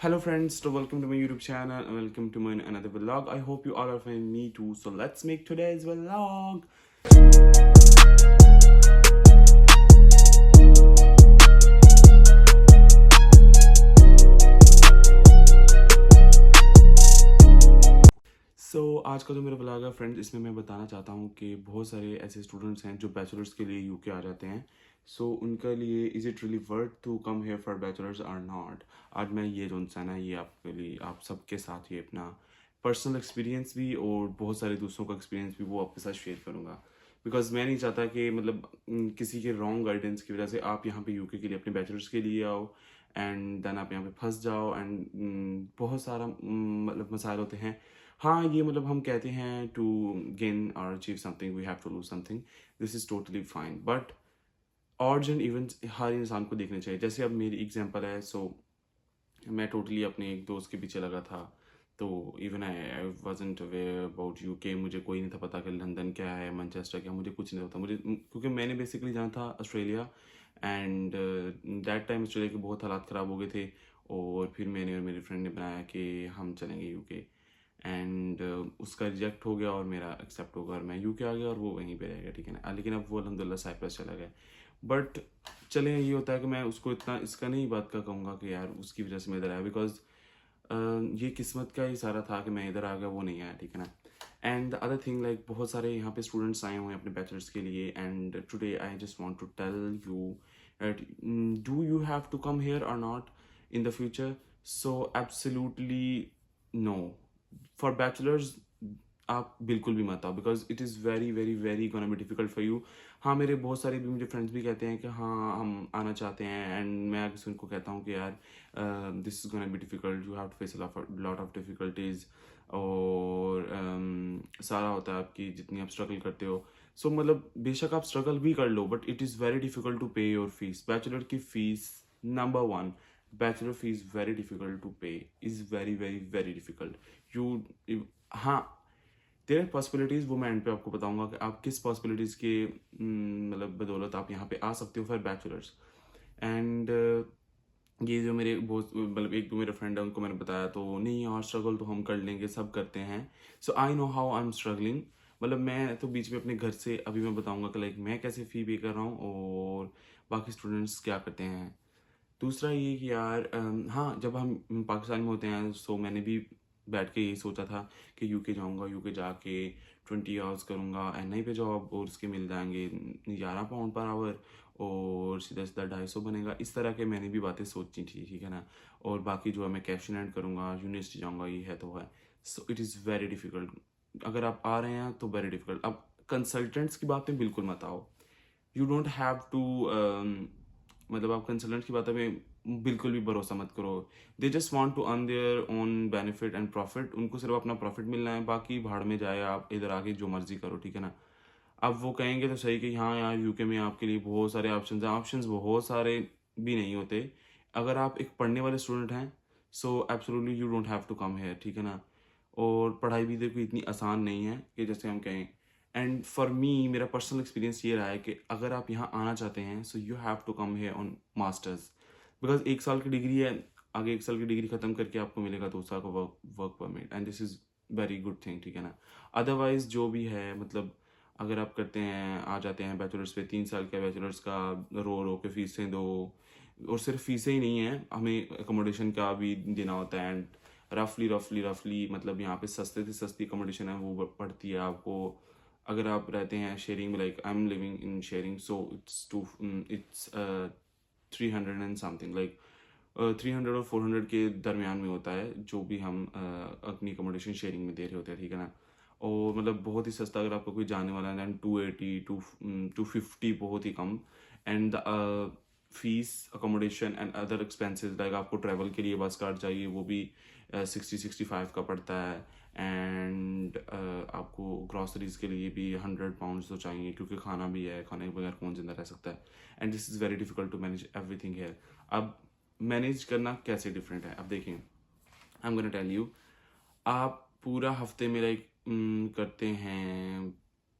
Hello friends, so welcome to my YouTube channel and welcome to my another vlog. I hope you all are fine, me too. So let's make today's vlog. आज का जो मेरा vlog है friends, इसमें मैं बताना चाहता हूँ कि बहुत सारे ऐसे स्टूडेंट्स हैं जो बैचलर्स के लिए यूके आ जाते हैं. उनके लिए is it really worth to come here for bachelors और नॉट. आज मैं ये जो इंसान है ये आपके लिए आप सबके साथ ही अपना पर्सनल एक्सपीरियंस भी और बहुत सारे दूसरों का एक्सपीरियंस भी वो आपके साथ शेयर करूँगा. बिकॉज मैं नहीं चाहता कि मतलब किसी के रॉन्ग गाइडेंस की वजह से आप यहाँ पे यूके के लिए अपने बैचलर्स के लिए आओ एंड देन आप यहाँ पे फंस जाओ एंड बहुत सारा मतलब मसाइल होते हैं. हाँ, ये मतलब हम कहते हैं टू गेन और achieve something we have to lose something. This is totally fine, but odds and events हर इंसान को देखने चाहिए. जैसे अब मेरी एग्जांपल है. मैं टोटली अपने एक दोस्त के पीछे लगा था. तो even I wasn't aware about UK. मुझे कोई नहीं था पता कि लंदन क्या है, मैनचेस्टर क्या, मुझे कुछ नहीं पता. मुझे क्योंकि मैंने बेसिकली जाना था Australia and that time Australia के बहुत हालात ख़राब हो गए थे. और फिर मैंने और मेरे फ्रेंड ने बनाया कि हम चलेंगे यूके एंड उसका रिजेक्ट हो गया और मेरा एक्सेप्ट हो गया और मैं यूके आ गया और वो वहीं पे रह गया. ठीक है ना. लेकिन अब वो अल्हम्दुलिल्लाह साइप्रस चला गया. बट चले ये होता है कि मैं उसको इतना इसका नहीं बात का कहूँगा कि यार उसकी वजह से मैं इधर आया. बिकॉज ये किस्मत का ही सारा था कि मैं इधर आ गया, वो नहीं आया. ठीक है ना. And the other thing like बहुत सारे यहाँ पे स्टूडेंट्स आए हुए हैं अपने बैचलर्स के लिए and today I just want to tell you that do you have to come here or not in the future. So absolutely no. For bachelors आप बिल्कुल भी मत आओ because it is very very very gonna be difficult for you. हाँ, मेरे बहुत सारे भी मुझे फ्रेंड्स भी कहते हैं कि हाँ हम आना चाहते हैं एंड मैं अक्सर उनको कहता हूँ कि यार this is gonna be difficult, you have to face lot of difficulties और सारा होता है आपकी जितनी आप स्ट्रगल करते हो. मतलब बेशक आप स्ट्रगल भी कर लो but it is very difficult to pay your fees. Bachelor की fees number one, bachelor fees very difficult to pay, is very very very difficult. हाँ, देयर पॉसिबिलिटीज़ वो मैं एंड पे आपको बताऊंगा कि आप किस पॉसिबिलिटीज़ के मतलब बदौलत आप यहाँ पे आ सकते हो फॉर बैचलर्स. एंड ये जो मेरे बहुत मतलब एक दो मेरे फ्रेंड है उनको मैंने बताया तो नहीं यार स्ट्रगल तो हम कर लेंगे, सब करते हैं. I know how I am struggling. मतलब मैं तो बीच में अपने घर से अभी मैं बताऊंगा कि लाइक मैं कैसे फ़ी पे कर रहा हूँ और बाकी स्टूडेंट्स क्या करते हैं. दूसरा ये कि यार हाँ, जब हम पाकिस्तान में होते हैं मैंने भी बैठ के यही सोचा था कि यूके जाऊंगा, यूके जाके 20 आवर्स करूंगा, एनआई पे जॉब और उसके मिल जाएंगे 11 पाउंड पर आवर और सीधा सीधा 250 बनेगा. इस तरह के मैंने भी बातें सोची थी. ठीक है ना. और बाकी जो है मैं कैश इन हैंड करूँगा, यूनिवर्सिटी जाऊँगा, ये है तो है. So it is very difficult. अगर आप आ रहे हैं तो वेरी डिफ़िकल्ट. अब कंसल्टेंट्स की बातें बिल्कुल मत आओ. यू डोंट हैव टू मतलब आप कंसल्टेंट की बातों में बिल्कुल भी भरोसा मत करो. They just want to earn their own benefit and profit. उनको सिर्फ अपना प्रॉफिट मिलना है, बाकी भाड़ में जाए, आप इधर आके जो मर्जी करो. ठीक है ना. अब वो कहेंगे तो सही कि हाँ यार यूके में आपके लिए बहुत सारे ऑप्शंस हैं. ऑप्शंस बहुत सारे भी नहीं होते. अगर आप एक पढ़ने वाले स्टूडेंट हैं absolutely you don't have to come here. ठीक है ना. और पढ़ाई भी देखो इतनी आसान नहीं है कि जैसे हम कहें. एंड फॉर मी मेरा पर्सनल एक्सपीरियंस ये रहा है कि अगर आप यहाँ आना चाहते हैं you have to come here on masters. Because 1 साल की डिग्री है, आगे 1 साल की डिग्री खत्म करके आपको मिलेगा 2 साल का work permit and this is very good thing. ठीक है ना. अदरवाइज जो भी है मतलब अगर आप करते हैं आ जाते हैं बैचलर्स पे, 3 साल के बैचलर्स का रो के फीसें दो. और सिर्फ फीसें ही नहीं है, हमें अकोमोडेशन का भी देना होता है. एंड रफली मतलब यहाँ पे सस्ते से सस्ती अकोमोडेशन है वो पड़ती है आपको. अगर आप रहते हैं शेयरिंग में, like I am living in sharing, so it's 300 and something, like 300 और 400 के दरमियान में होता है जो भी हम अपनी अकोमोडेशन शेयरिंग में दे रहे होते हैं. ठीक है ना. और मतलब बहुत ही सस्ता अगर आपको कोई जाने वाला है दैन 280 250 बहुत ही कम. And fees accommodation and other expenses like आपको ट्रैवल के लिए बस कार्ड चाहिए वो भी 60-65 का पड़ता है. एंड आपको ग्रॉसरीज के लिए भी 100 पाउंड तो चाहिए क्योंकि खाना भी है, खाने के बगैर कौन जिंदा रह सकता है. And this is very difficult to manage everything here. अब मैनेज करना कैसे डिफरेंट है. अब देखिए I am gonna tell you. आप पूरा हफ्ते में लाइक करते हैं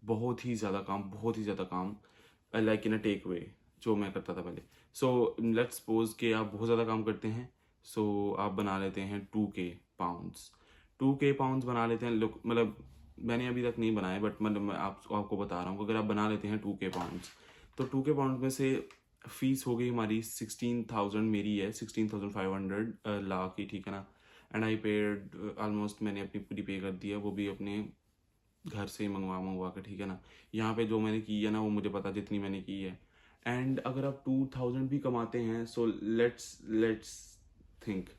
बहुत ही ज़्यादा काम लाइक इन अ टेक वे जो मैं करता था पहले. लेट्स सपोज कि आप बहुत ज़्यादा काम करते हैं सो आप बना लेते हैं 2K पाउंड्स। 2K पाउंड्स बना लेते हैं लोग, मतलब मैंने अभी तक नहीं बनाए, बट मतलब मैं आपको बता रहा हूँ, अगर आप बना लेते हैं 2K पाउंड्स, तो 2K पाउंड में से फीस हो गई हमारी 16,000, मेरी है 16,500 ला की, ठीक है ना। एंड आई पेड ऑलमोस्ट, मैंने अपनी पूरी पे कर दी है, वो भी अपने घर से ही मंगवा कर, ठीक है ना। यहाँ पे जो मैंने की है ना, वो मुझे पता जितनी मैंने की है। एंड अगर आप 2,000 भी कमाते हैं, सो लेट्स थिंक,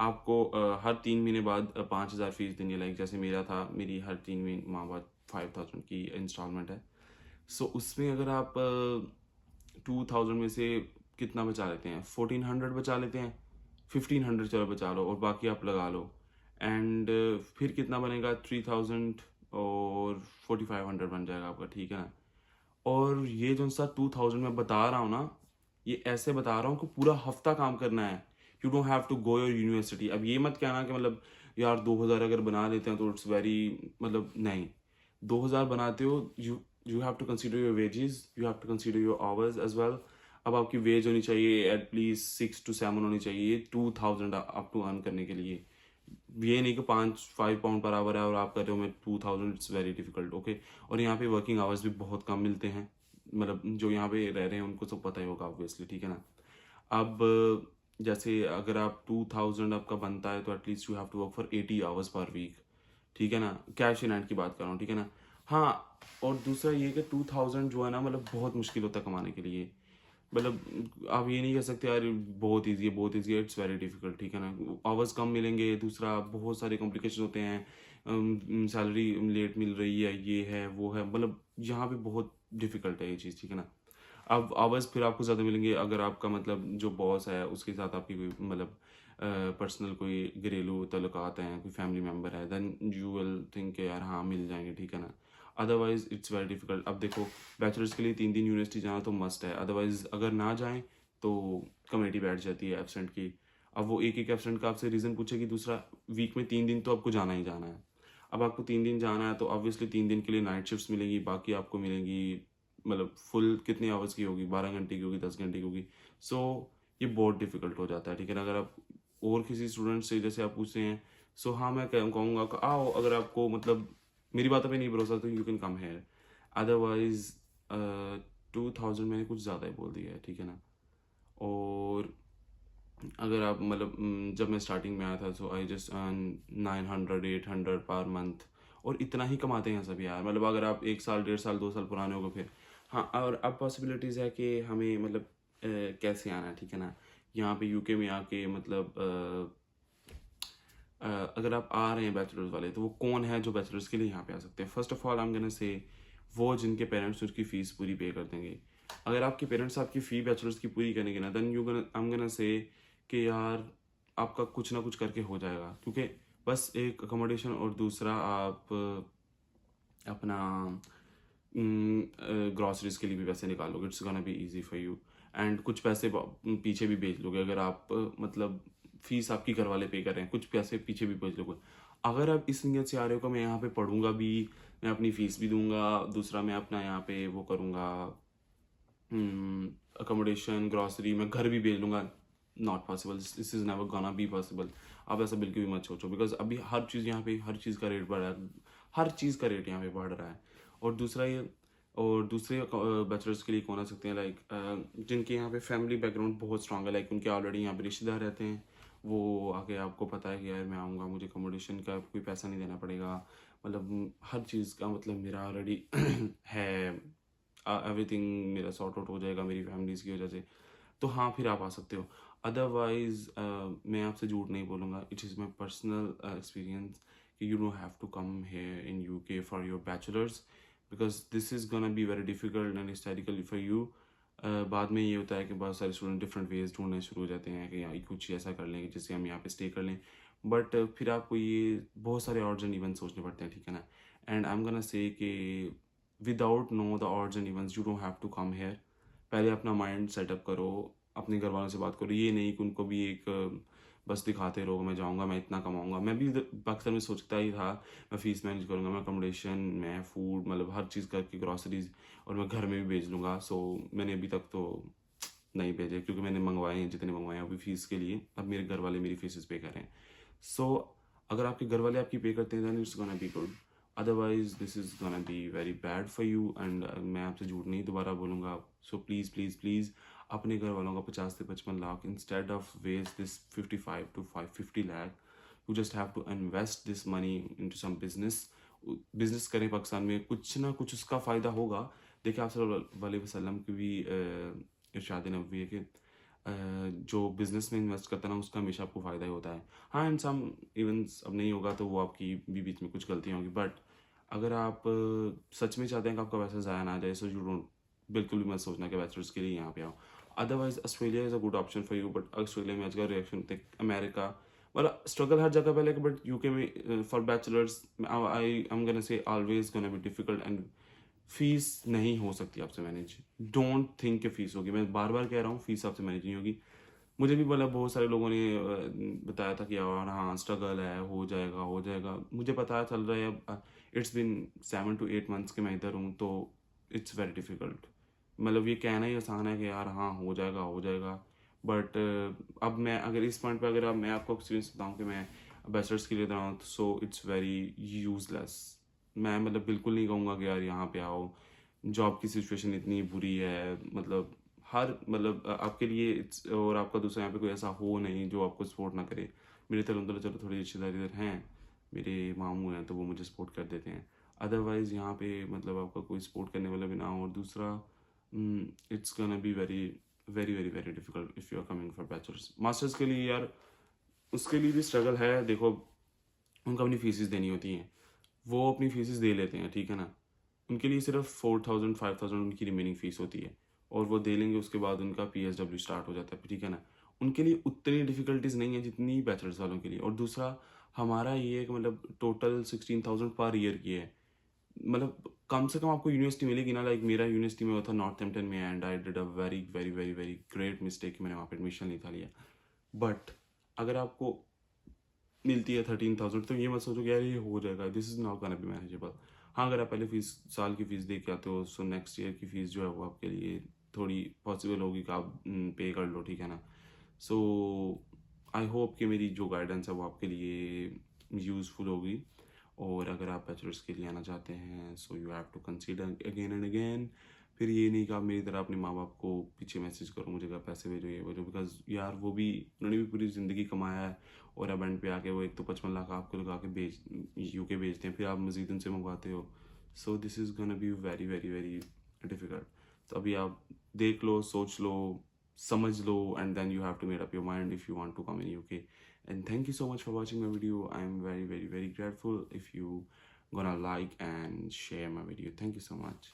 आपको हर 3 महीने बाद 5,000 फीस देनी है। लाइक जैसे मेरा था, मेरी हर 3 महीने बाद 5,000 की इंस्टॉलमेंट है। सो उसमें अगर आप 2,000 में से कितना बचा लेते हैं, 1,400 बचा लेते हैं, 1,500 चलो बचा लो, और बाकी आप लगा लो। एंड फिर कितना बनेगा, 3,000 और 4,500 बन जाएगा आपका, ठीक है ना। और ये जो सा 2,000 मैं बता रहा हूँ ना, ये ऐसे बता रहा हूँ कि पूरा हफ्ता काम करना है। You don't have to go your university. अब ये मत कहना कि मतलब यार 2,000 अगर बना लेते हैं तो इट्स वेरी, मतलब नहीं, 2,000 बनाते हो, you have to consider your wages, you have to consider your hours as well. अब आपकी वेज होनी चाहिए एटलीस्ट 6 to 7 होनी चाहिए 2,000 अप टू अर्न करने के लिए। ये नहीं कि 5 पाउंड पर आवर है और आप कर रहे हो मैं 2,000, इट्स वेरी डिफिकल्ट, ओके। और यहाँ पे वर्किंग आवर्स भी बहुत कम मिलते हैं, मतलब जो यहाँ पे रह रहे हैं उनको तो पता ही होगा ऑब्वियसली, ठीक है ना। अब जैसे अगर आप 2,000 आपका बनता है, तो at least you have to work for 80 hours per week, ठीक है ना। कैश इन हैंड की बात कर रहा हूँ, ठीक है ना। हाँ, और दूसरा ये कि 2,000 जो है ना, मतलब बहुत मुश्किल होता है कमाने के लिए। मतलब आप ये नहीं कह सकते यार बहुत ईजी है, बहुत ईजी है, इट्स वेरी डिफिकल्ट, ठीक है ना। आवर्स कम मिलेंगे, दूसरा बहुत सारे कॉम्प्लिकेशन होते हैं, सैलरी लेट मिल रही है, ये है वो है, मतलब यहाँ पे बहुत डिफिकल्ट है ये चीज़, ठीक है ना। अब आवर्स फिर आपको ज़्यादा मिलेंगे अगर आपका मतलब जो बॉस है उसके साथ आपकी कोई मतलब पर्सनल कोई घरेलू ताल्लुकात हैं, कोई फैमिली मेम्बर है, देन यू विल थिंक यार हाँ मिल जाएंगे, ठीक है ना। Otherwise it's very difficult. अब देखो, बैचलर्स के लिए 3 दिन यूनिवर्सिटी जाना तो मस्ट है, अदरवाइज अगर ना जाएं तो कमेटी बैठ जाती है एबसेंट की। अब वो एक एक एबसेंट का आपसे रीज़न पूछेगी, दूसरा वीक में 3 दिन तो आपको जाना ही जाना है। अब आपको 3 दिन जाना है तो ऑब्वियसली 3 दिन के लिए नाइट शिफ्ट्स मिलेंगी, बाकी आपको मिलेंगी मतलब फुल कितने आवर्स की होगी, 12 घंटे की होगी, 10 घंटे की होगी। सो ये बहुत डिफिकल्ट हो जाता है, ठीक है ना। अगर आप और किसी स्टूडेंट से जैसे आप पूछ रहे हैं, सो हाँ मैं कहूँगा कि आओ, अगर आपको मतलब मेरी बातों पे नहीं भरोसा तो you can come here. Otherwise 2,000 मैंने कुछ ज़्यादा ही बोल दिया है, ठीक है ना। और अगर आप मतलब जब मैं स्टार्टिंग में आया था, सो आई जस्ट 900 800 पर मंथ, और इतना ही कमाते हैं सब यार। मतलब अगर आप 1 साल 1.5 साल 2 साल पुराने हो गए फिर, हाँ। और अब पॉसिबिलिटीज़ है कि हमें मतलब कैसे आना है, ठीक है ना। यहाँ पे यूके में आके मतलब अगर आप आ रहे हैं बैचलर्स वाले, तो वो कौन है जो बैचलर्स के लिए यहाँ पे आ सकते हैं। First of all I am gonna से, वो जिनके पेरेंट्स उसकी फ़ीस पूरी पे कर देंगे। अगर आपके पेरेंट्स आपकी फ़ी बैचलर्स की पूरी करेंगे ना, then I am gonna say कि यार आपका कुछ ना कुछ करके हो जाएगा, क्योंकि बस एक अकोमोडेशन और दूसरा आप अपना ग्रॉसरीज के लिए भी पैसे निकालोगे, it's gonna be easy for you. And कुछ पैसे पीछे भी भेज लोगे, अगर आप मतलब फीस आपकी घर वाले पे कर रहे हैं, कुछ पैसे पीछे भी भेज लोगे। अगर आप इस नीयत से आ रहे हो कि मैं यहाँ पे पढ़ूंगा भी, मैं अपनी फीस भी दूंगा, दूसरा मैं अपना यहाँ पे वो करूँगा, अकोमोडेशन ग्रॉसरी, मैं घर भी भेज लूँगा, not possible, this is never gonna be possible. आप ऐसा बिल्कुल भी मत सोचो, बिकॉज अभी हर चीज़ यहाँ पे, हर चीज़ का रेट बढ़ रहा है, हर चीज़ का रेट यहाँ पे बढ़ रहा है। और दूसरा ये, और दूसरे बैचलर्स के लिए कौन आ सकते हैं, लाइक जिनके यहाँ पे फैमिली बैकग्राउंड बहुत स्ट्रांग है, लाइक उनके ऑलरेडी यहाँ पे रिश्तेदार रहते हैं, वो आगे आपको पता है कि यार मैं आऊँगा, मुझे अकोमोडेशन का कोई पैसा नहीं देना पड़ेगा, मतलब हर चीज़ का मतलब मेरा ऑलरेडी है, एवरीथिंग मेरा सॉर्ट आउट हो जाएगा मेरी फैमिलीज़ की वजह से, तो हाँ फिर आप आ सकते हो। अदरवाइज मैं आपसे झूठ नहीं बोलूँगा, it is my personal experience कि you don't have to come here in UK for your bachelors, because this is gonna be very difficult and historical for you. बाद में ये होता है कि बहुत सारे स्टूडेंट डिफरेंट वेज ढूंढने शुरू हो जाते हैं कि यार कुछ ऐसा कर लेंगे जिससे हम यहाँ पे स्टे कर लें, बट फिर आपको ये बहुत सारे ऑड्स एंड इवेंट्स सोचने पड़ते हैं, ठीक है ना। And I am gonna say कि without know the odds and events you don't have to come here. पहले अपना माइंड सेटअप करो, अपने घर वालों से बात करो, ये नहीं कि उनको भी एक बस दिखाते रहो मैं जाऊँगा मैं इतना कमाऊँगा। मैं भी पाकिस्तान में सोचता ही था मैं फ़ीस मैनेज करूँगा, मैं अकोमोडेशन, मैं फूड, मतलब हर चीज़ करके ग्रॉसरीज, और मैं घर में भी भेज लूँगा। सो मैंने अभी तक तो नहीं भेजे, क्योंकि मैंने मंगवाए हैं जितने मंगवाए हैं अभी फ़ीस के लिए, अब मेरे घर वाले मेरी फ़ीसेस पे कर रहे हैं। सो अगर आपके घर वाले आपकी पे करते हैं then it's gonna be good, otherwise this is gonna be very bad for you. And मैं आपसे झूठ नहीं दोबारा बोलूँगा। सो प्लीज़ प्लीज़ प्लीज़ अपने घर वालों का 50 से 55 lakh, instead of waste this 55 to 50 lakh, you just have to invest this money into some business. Business करें पाकिस्तान में, कुछ ना कुछ उसका फ़ायदा होगा। देखिए आप सल्लल्लाहु अलैहि वसल्लम की भी इरशाद नबवी है कि जो बिजनेस में इन्वेस्ट करता है ना उसका हमेशा आपको फ़ायदा ही होता है। हाँ, इन सम इवेंट्स अब नहीं होगा तो वो आपकी भी बीच में कुछ गलतियाँ होंगी, बट अगर आप सच में चाहते हैं कि आपका पैसा ज़ाया ना जाए, सो यू डोंट बिल्कुल भी मत सोचना कि बैचलर्स के लिए यहाँ पे आओ। Otherwise Australia is a good option for you, but Australia में आज का रिएक्शन देख, अमेरिका मतलब स्ट्रगल हर जगह पे, लेकिन बट यूके में for bachelors I am gonna से always gonna be difficult. And fees नहीं हो सकती आपसे मैनेज। डोंट थिंक कि फीस होगी, मैं बार बार कह रहा हूँ फीस आपसे मैनेज नहीं होगी। मुझे भी बोला, बहुत सारे लोगों ने बताया था कि यार हाँ स्ट्रगल है, हो जाएगा हो जाएगा। मुझे पता चल रहा है अब इट्स बिन 7 to 8 months के मैं इधर हूँ, तो इट्स वेरी डिफ़िकल्ट। मतलब ये कहना ही आसान है कि यार हाँ हो जाएगा हो जाएगा, बट अब मैं अगर इस पॉइंट पे अगर अब मैं आपको एक्सपीरियंस बताऊँ कि मैं बैचलर्स के लिए रहा हूँ, सो इट्स वेरी यूजलेस। मैं मतलब बिल्कुल नहीं कहूँगा कि यार यहाँ पे आओ, जॉब की सिचुएशन इतनी बुरी है, मतलब हर मतलब आपके लिए और आपका दूसरा यहाँ पे कोई ऐसा हो नहीं जो आपको सपोर्ट ना करे। मेरे तरफ तो चलो थोड़ी रिश्तेदारी इधर हैं, मेरे मामू हैं तो वो मुझे सपोर्ट कर देते हैं। अदरवाइज़ यहाँ पे मतलब आपका कोई सपोर्ट करने वाला भी ना हो। और दूसरा it's gonna be very very very very difficult if you are coming for bachelors. Masters के लिए यार उसके लिए भी स्ट्रगल है। देखो उनको अपनी फीसेस देनी होती हैं, वो अपनी फीसेस दे लेते हैं, ठीक है ना। उनके लिए सिर्फ 4000 5000 उनकी रिमेनिंग फ़ीस होती है, और वो दे लेंगे, उसके बाद उनका PSW स्टार्ट हो जाता है, ठीक है ना। उनके लिए उतनी डिफ़िकल्टीज़ नहीं है जितनी बैचलर्स वालों के लिए। और दूसरा हमारा ये है कि मतलब टोटल 16,000 पर ईयर की है। मतलब कम से कम आपको यूनिवर्सिटी मिलेगी ना, लाइक मेरा यूनिवर्सिटी में हुआ था नॉर्थहैम्पटन में, and I did a very very very very great mistake, मैंने वहाँ पे एडमिशन नहीं था लिया। बट अगर आपको मिलती है 13,000, तो ये मत सोचो कि यार ये हो जाएगा, this is not gonna be manageable. हाँ, अगर आप पहले फीस साल की फ़ीस दे के आते हो, सो नेक्स्ट ईयर की फ़ीस जो है वो आपके लिए थोड़ी पॉसिबल होगी कि आप पे कर लो, ठीक है ना। सो आई होप कि मेरी जो गाइडेंस है वो आपके लिए यूज़फुल होगी। और अगर आप बैचलर्स के लिए आना चाहते हैं, so you have to consider again and again. फिर ये नहीं कि आप मेरी तरह अपने माँ बाप को पीछे मैसेज करो मुझे क्या पैसे भेजो ये भेजो, बिकॉज यार वो भी उन्होंने भी पूरी ज़िंदगी कमाया है, और अब एंड पे आके वो एक तो 55 लाख आपको लगा के भेज यूके भेजते हैं, फिर आप मज़ीद उनसे मंगवाते हो। So this is gonna be very very very difficult. तो अभी आप देख लो, सोच लो, समझ लो, and then you have to make up your mind if you want to come in UK. And thank you so much for watching my video. I'm very very very grateful if you gonna like and share my video. Thank you so much.